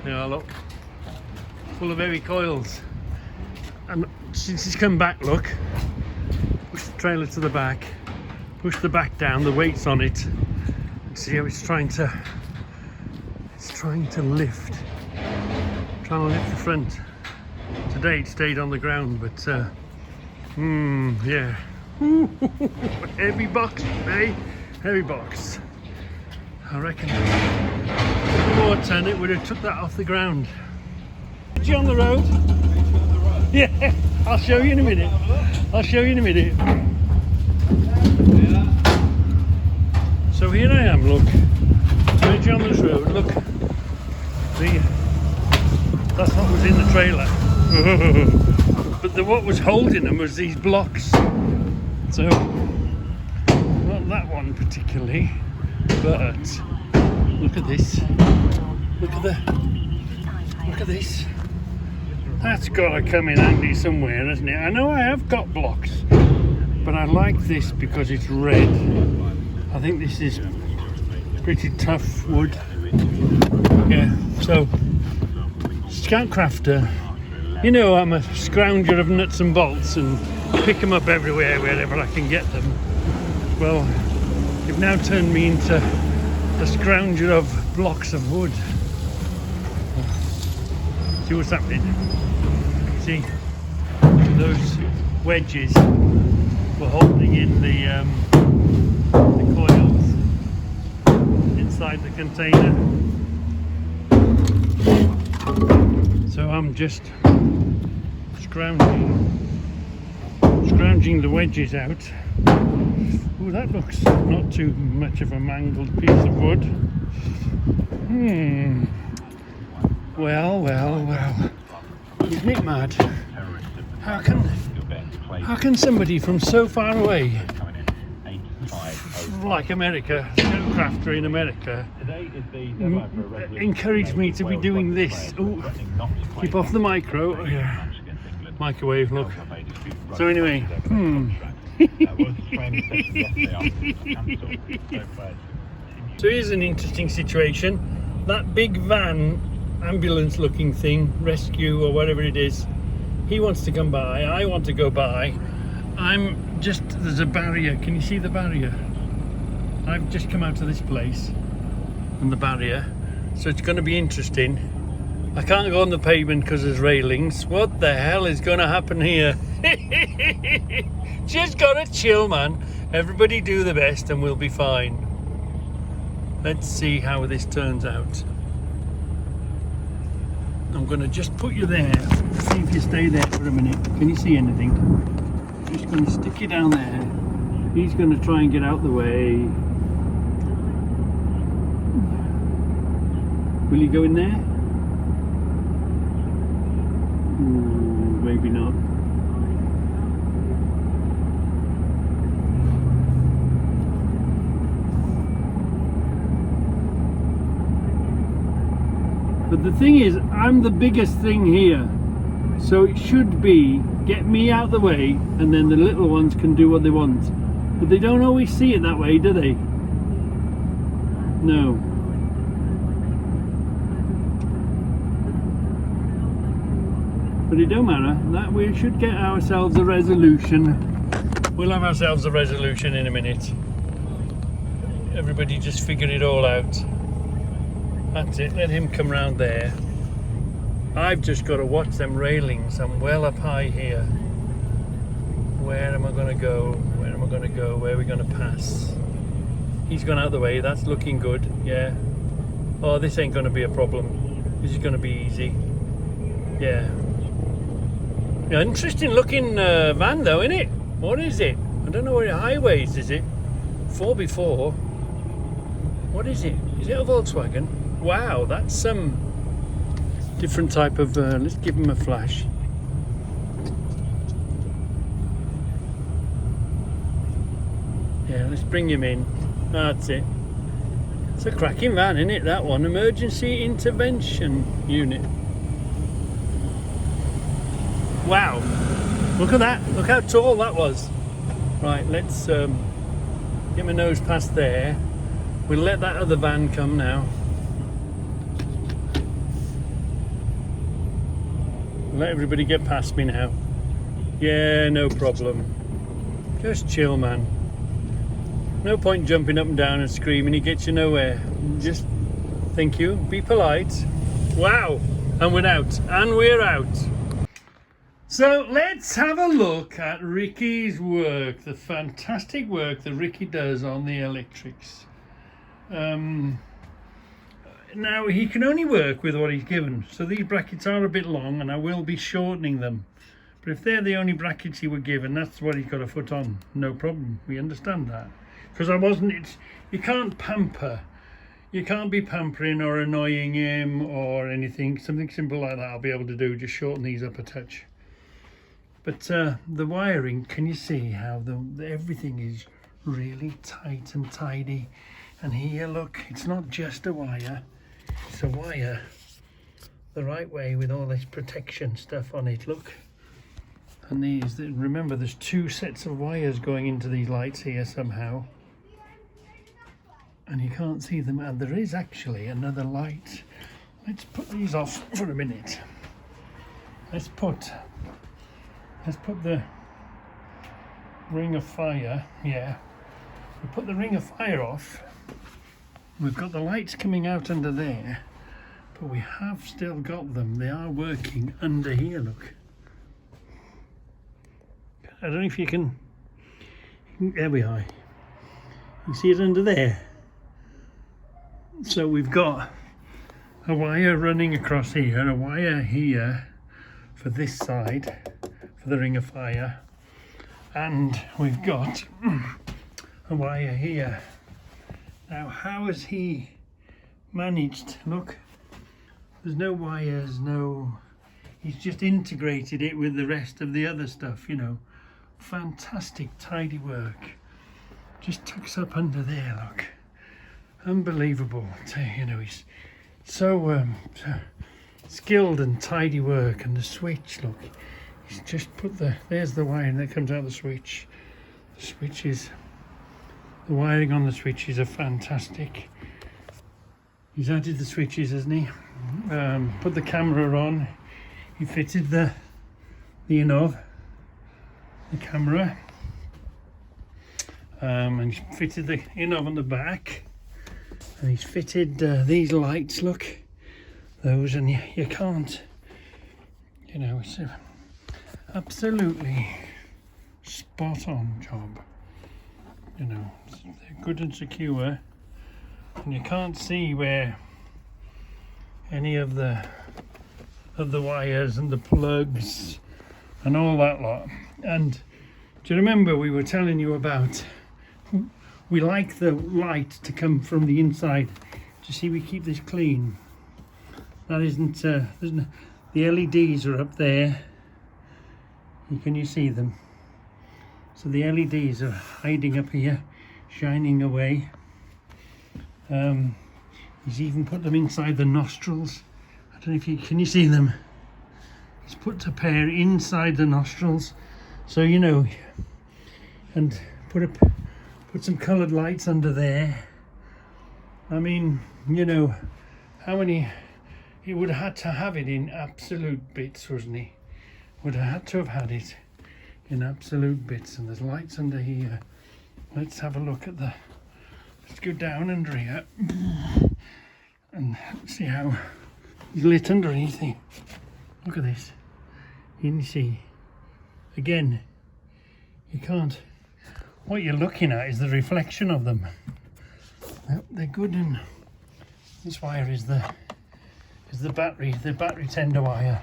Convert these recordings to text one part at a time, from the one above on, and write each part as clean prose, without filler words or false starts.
Yeah, look, full of heavy coils. And since it's come back, look, push the trailer to the back, push the back down, the weight's on it. See how it's trying to lift, trying to lift the front. Today it stayed on the ground, but yeah. Heavy box, eh? Heavy box. I reckon more ton it would have took that off the ground. Is you on the road? Yeah, I'll show you in a minute. So here I am, look. Right on this road, look. That's what was in the trailer. But what was holding them was these blocks. So, not that one particularly, but look at this. Look at this. That's got to come in handy somewhere, hasn't it? I know I have got blocks, but I like this because it's red. I think this is pretty tough wood. Yeah, so Scout Crafter, you know I'm a scrounger of nuts and bolts and pick them up everywhere, wherever I can get them. Well, you've now turned me into a scrounger of blocks of wood. See what's happening? See, those wedges were holding in the coils inside the container. So I'm just scrounging the wedges out. Oh, that looks not too much of a mangled piece of wood. Well. Isn't it mad? How can somebody from so far away, like America, Scout Crafter in America, encourage me to be doing this? Ooh, keep off the microwave, look. So anyway, So here's an interesting situation. That big van, ambulance looking thing, rescue or whatever it is, he wants to come by, I want to go by. There's a barrier. Can you see the barrier? I've just come out of this place and the barrier, so it's going to be interesting. I can't go on the pavement because there's railings. What the hell is going to happen here? Just gotta chill, man. Everybody do the best and we'll be fine. Let's see how this turns out. I'm going to just put you there. See if you stay there for a minute. Can you see anything? Just going to stick you down there. He's going to try and get out the way. Will you go in there? Ooh, maybe not. But the thing is, I'm the biggest thing here, so it should be get me out of the way and then the little ones can do what they want. But they don't always see it that way, do they? No. But it don't matter, that we should get ourselves a resolution. We'll have ourselves a resolution in a minute. Everybody just figure it all out. That's it, let him come round there. I've just got to watch them railings. I'm well up high here. Where am I going to go? Where am I going to go? Where are we going to pass? He's gone out the way, that's looking good, yeah. Oh, this ain't going to be a problem. This is going to be easy. Yeah. Interesting looking van though, isn't it? What is it? I don't know what highways is it? 4x4. What is it? Is it a Volkswagen? Wow, that's some different type of, let's give him a flash. Yeah, let's bring him in. That's it. It's a cracking van, isn't it, that one? Emergency Intervention Unit. Wow, look at that. Look how tall that was. Right, let's get my nose past there. We'll let that other van come now. Let everybody get past me now. Yeah, no problem. Just chill, man. No point jumping up and down and screaming, it gets you nowhere. Just thank you, be polite. Wow, and we're out, and we're out. So let's have a look at Ricky's work, the fantastic work that Ricky does on the electrics. Now he can only work with what he's given, so these brackets are a bit long and I will be shortening them. But if they're the only brackets he were given, that's what he's got to put on. No problem, we understand that. Because you can't pamper. You can't be pampering or annoying him or anything. Something simple like that I'll be able to do, just shorten these up a touch. But the wiring, can you see how everything is really tight and tidy? And here, look, it's not just a wire, it's a wire the right way with all this protection stuff on it, look. And these, remember there's two sets of wires going into these lights here somehow. And you can't see them, and there is actually another light. Let's put these off for a minute. Let's put the ring of fire, yeah. We put the ring of fire off. We've got the lights coming out under there, but we have still got them. They are working under here, look. I don't know if you can, there we are. You see it under there? So we've got a wire running across here, a wire here for this side, for the ring of fire, and we've got a wire here. Now how has he managed, look, there's no wires, he's just integrated it with the rest of the other stuff, you know. Fantastic tidy work. Just tucks up under there, look. Unbelievable, you know, he's so skilled and tidy work. And the switch, look, he's just put there's the wiring that comes out the switch. The switches, the wiring on the switches are fantastic. He's added the switches, hasn't he? Put the camera on. He fitted the Inov, the camera, and he's fitted the Inov on the back, and he's fitted these lights, look, those, and you can't, you know, it's a absolutely spot on job, you know. They're good and secure, and you can't see where any of the wires and the plugs and all that lot. And do you remember we were telling you about, we like the light to come from the inside. Do you see we keep this clean? That isn't, the LEDs are up there. Can you see them? So the LEDs are hiding up here, shining away. He's even put them inside the nostrils. I don't know if can you see them? He's put a pair inside the nostrils, so you know, and put some coloured lights under there. I mean, you know, how many? He would have had to have it in absolute bits, wasn't he? Would have had to have had it in absolute bits. And there's lights under here. Let's have a look at let's go down under here and see how he's lit underneath here. Look at this. You can see, again, you can't, what you're looking at is the reflection of them. They're good, and this wire is the battery tender wire.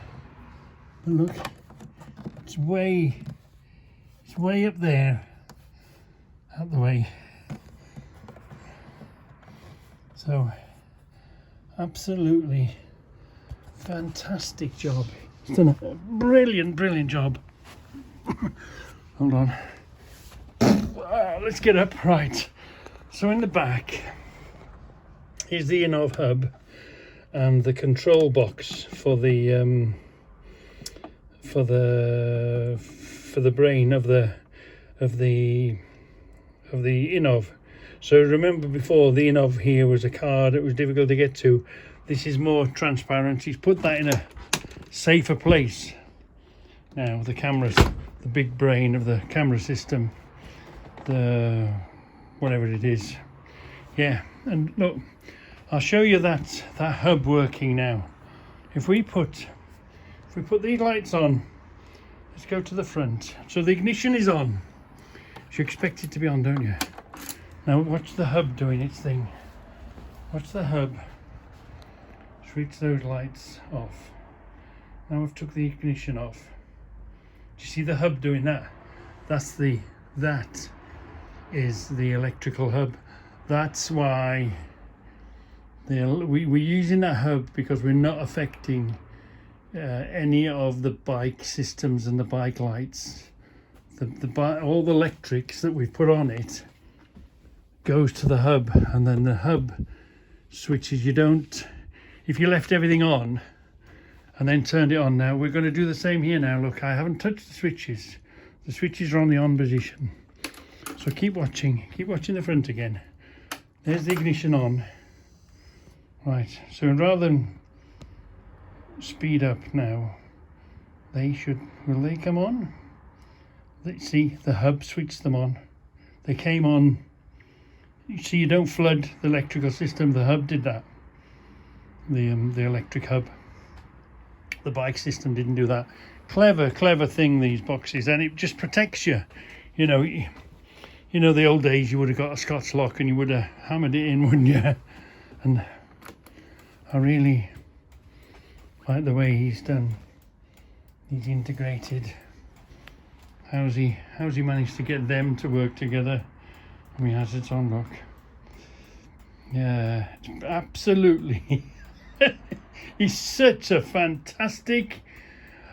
But look, it's way up there, out the way. So, absolutely fantastic job. He's done a brilliant job. Hold on. Let's get up. Right. So in the back is the Inov hub and the control box for the brain of the Inov. So remember before, the Inov here was a card, it was difficult to get to. This is more transparent. He's put that in a safer place Now the cameras, the big brain of the camera system, the whatever it is. Yeah, and look, I'll show you that hub working now. If we put these lights on, let's go to the front. So the ignition is on. You expect it to be on, don't you? Now watch the hub doing its thing. Watch the hub. Switch those lights off. Now I've took the ignition off. Do you see the hub doing that? That is the electrical hub. That's why we're using that hub, because we're not affecting any of the bike systems and the bike lights. All the electrics that we've put on it goes to the hub, and then the hub switches. You don't, if you left everything on and then turned it on. Now we're going to do the same here now. Look, I haven't touched the switches. The switches are on the on position. So keep watching the front again. There's the ignition on. Right, so rather than speed up now, will they come on? Let's see, the hub switched them on. They came on. You see, you don't flood the electrical system. The hub did that. The electric hub. The bike system didn't do that. Clever thing, these boxes, and it just protects you. You know the old days, you would have got a Scots lock and you would have hammered it in, wouldn't you? And I really like the way he's done. He's integrated. How's he managed to get them to work together? I mean, as it's on, look. Yeah, absolutely. He's such a fantastic.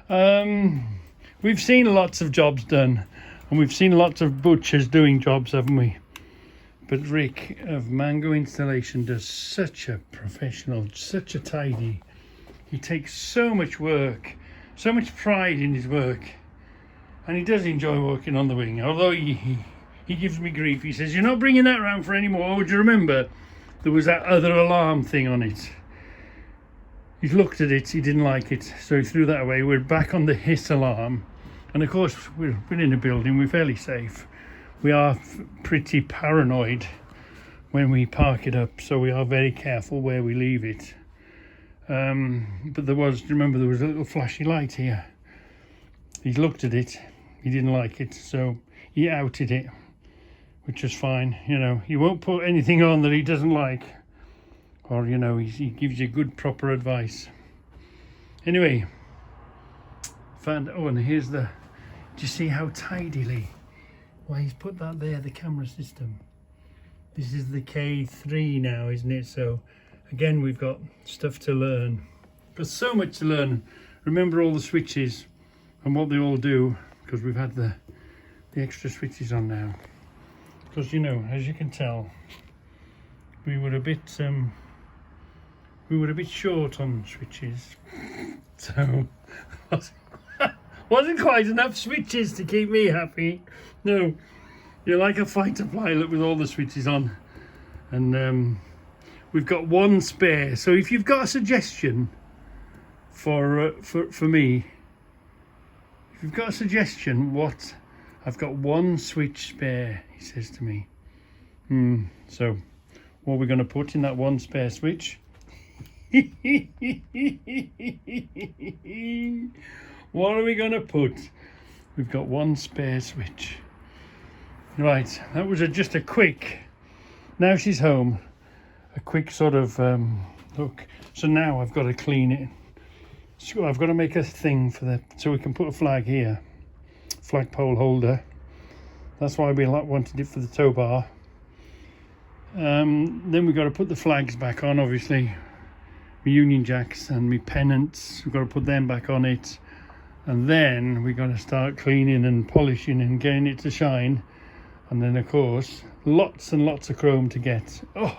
We've seen lots of jobs done, and we've seen lots of butchers doing jobs, haven't we? But Rick of Mango Installation does such a professional, such a tidy. He takes so much work, so much pride in his work, and he does enjoy working on the wing. Although he gives me grief. He says, "You're not bringing that around for any more. Would you remember there was that other alarm thing on it?" He's looked at it, he didn't like it, so he threw that away. We're back on the hiss alarm, and of course we're in a building, we're fairly safe. We are pretty paranoid when we park it up, so we are very careful where we leave it. But remember there was a little flashy light here. He's looked at it, he didn't like it, so he outed it, which is fine. He won't put anything on that he doesn't like. Or, he gives you good, proper advice. Anyway, and here's do you see how tidily, why he's put that there, the camera system. This is the K3 now, isn't it? So, again, we've got stuff to learn. There's so much to learn. Remember all the switches and what they all do, because we've had the extra switches on now. Because, as you can tell, we were a bit short on switches, so wasn't quite enough switches to keep me happy. No, you're like a fighter pilot with all the switches on, and we've got one spare. So if you've got a suggestion for me, if you've got a suggestion, I've got one switch spare, he says to me. So what we're going to put in that one spare switch? What are we going to put? We've got one spare switch. Right, that was just a quick, now she's home, a quick sort of look. So now I've got to clean it. So I've got to make a thing so we can put a flag here, flagpole holder. That's why we wanted it for the tow bar. Then we've got to put the flags back on, obviously. My Union Jacks and my pennants, we've got to put them back on it. And then we've got to start cleaning and polishing and getting it to shine. And then, of course, lots and lots of chrome to get. Oh,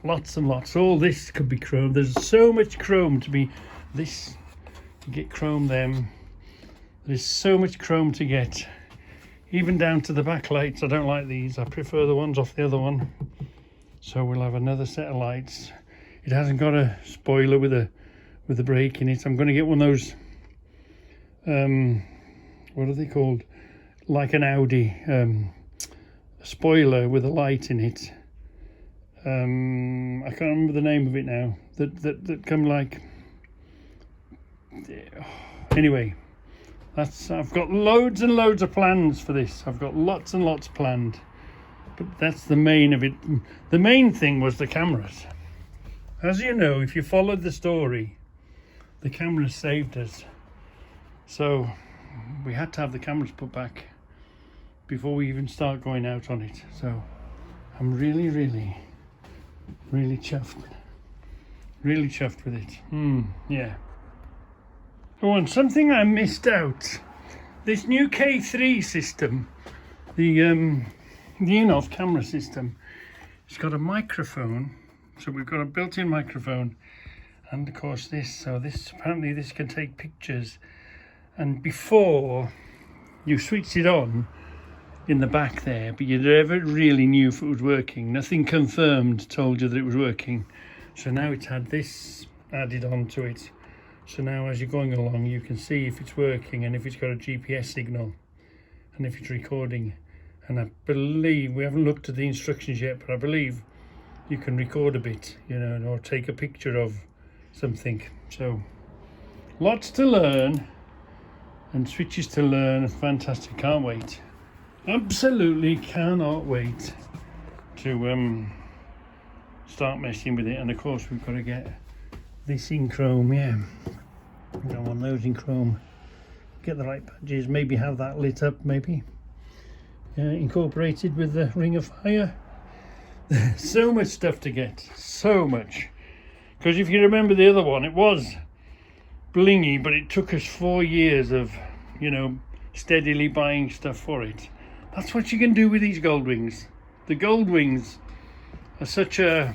lots and lots. All this could be chrome. There's so much chrome to get chrome them. There's so much chrome to get. Even down to the backlights. I don't like these. I prefer the ones off the other one. So we'll have another set of lights. It hasn't got a spoiler with a brake in it. I'm going to get one of those what are they called? Like an Audi, a spoiler with a light in it. I can't remember the name of it now. That come like. Anyway, I've got loads and loads of plans for this. I've got lots and lots planned, but that's the main of it. The main thing was the cameras. As you know, if you followed the story, the cameras saved us. So we had to have the cameras put back before we even start going out on it. So I'm really, really, really chuffed. Really chuffed with it. Yeah. Oh, and something I missed out. This new K3 system, the in-off camera system, it's got a microphone. So we've got a built-in microphone, and of course this. So this, apparently this can take pictures. And before you switched it on in the back there, but you never really knew if it was working. Nothing confirmed told you that it was working. So now it's had this added onto it. So now as you're going along, you can see if it's working and if it's got a GPS signal and if it's recording. And I believe, we haven't looked at the instructions yet, but I believe you can record a bit, you know, or take a picture of something. So lots to learn and switches to learn. Fantastic, can't wait. Absolutely cannot wait to start messing with it. And of course we've got to get this in chrome. Yeah, we don't want those in chrome. Get the right badges, maybe have that lit up, maybe incorporated with the ring of fire. So much stuff to get, so much. Because if you remember the other one, it was blingy, but it took us 4 years of, you know, steadily buying stuff for it. That's what you can do with these Goldwings. The Goldwings are such a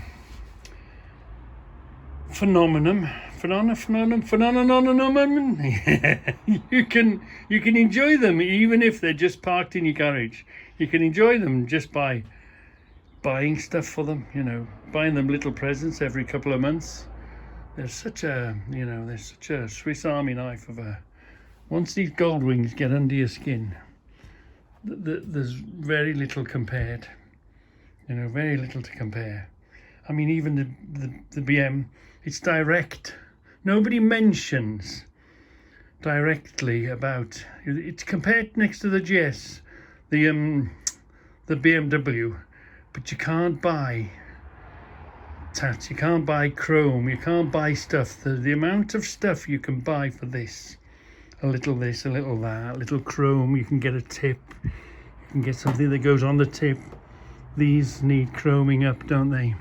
phenomenon. You can enjoy them even if they're just parked in your garage. You can enjoy them just by buying stuff for them, you know, buying them little presents every couple of months. There's such a, you know, there's such a Swiss Army knife of a. Once these Goldwings get under your skin, there's very little compared. You know, very little to compare. I mean, even the BM, it's direct. Nobody mentions directly about it's compared next to the GS, the BMW, but you can't buy tats, you can't buy chrome, you can't buy stuff. The amount of stuff you can buy for this, a little this, a little that, a little chrome, you can get a tip, you can get something that goes on the tip. These need chroming up, don't they?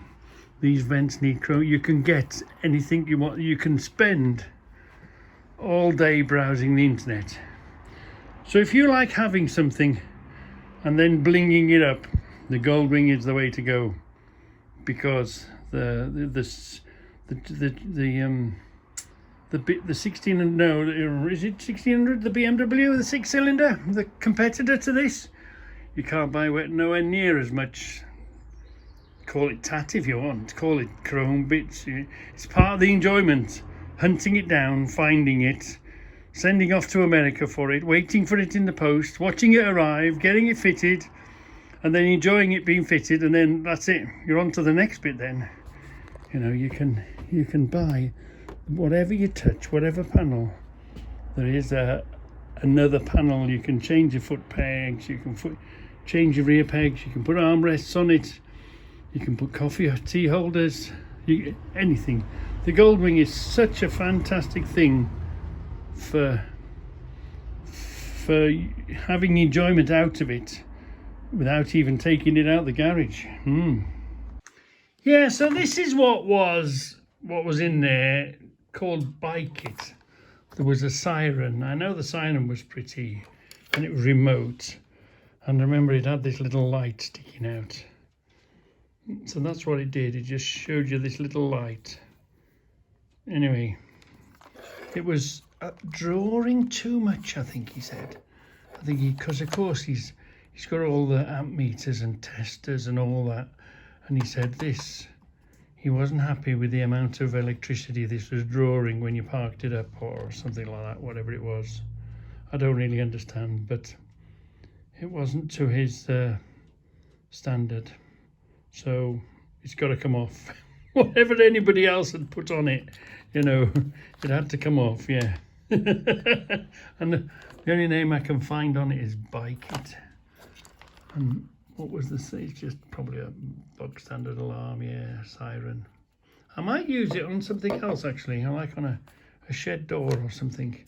These vents need chrome. You can get anything you want. You can spend all day browsing the internet. So if you like having something and then blinging it up, the Goldwing is the way to go, because the 1600, no, is it 1600, the BMW, the 6-cylinder, the competitor to this? You can't buy nowhere near as much. Call it tat if you want, call it chrome bits. It's part of the enjoyment. Hunting it down, finding it, sending off to America for it, waiting for it in the post, watching it arrive, getting it fitted, and then enjoying it being fitted, and then that's it. You're on to the next bit then. You know, you can buy whatever you touch, whatever panel. There is another panel. You can change your foot pegs, you can change your rear pegs, you can put armrests on it. You can put coffee or tea holders, anything. The Goldwing is such a fantastic thing for having enjoyment out of it without even taking it out the garage. Yeah, so this is what was in there called Bike It. There was a siren. I know the siren was pretty, and it was remote. And remember, it had this little light sticking out. So that's what it did. It just showed you this little light. Anyway, it was drawing too much, I think he said. I think because of course he's got all the amp meters and testers and all that. And he said he wasn't happy with the amount of electricity this was drawing when you parked it up or something like that, whatever it was. I don't really understand, but it wasn't to his standard, so it's got to come off. Whatever anybody else had put on it, you know, it had to come off, yeah. And the only name I can find on it is Bike It. And what was this? It's just probably a bog standard alarm, yeah, siren. I might use it on something else actually, like on a shed door or something.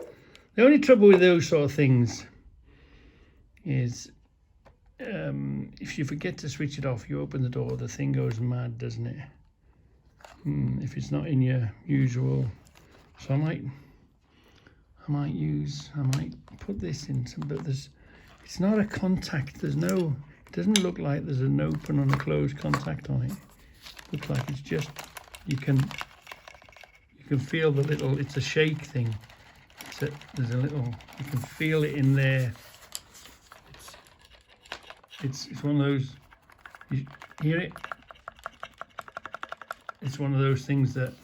The only trouble with those sort of things is if you forget to switch it off, you open the door, the thing goes mad, doesn't it? If it's not in your usual. So I might put this in some, but it's not a contact. There's no, it doesn't look like there's an open and a closed contact on it. Looks like it's just, you can feel the little, it's a shake thing. There's a little, you can feel it in there. It's one of those, you hear it? It's one of those things that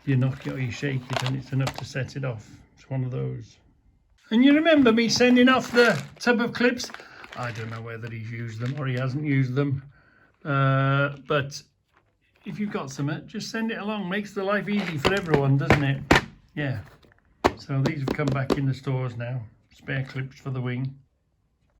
you knock it or you shake it and it's enough to set it off. It's one of those. And you remember me sending off the tub of clips? I don't know whether he's used them or he hasn't used them. But if you've got some, just send it along. Makes the life easy for everyone, doesn't it? Yeah. So these have come back in the stores now. Spare clips for the wing.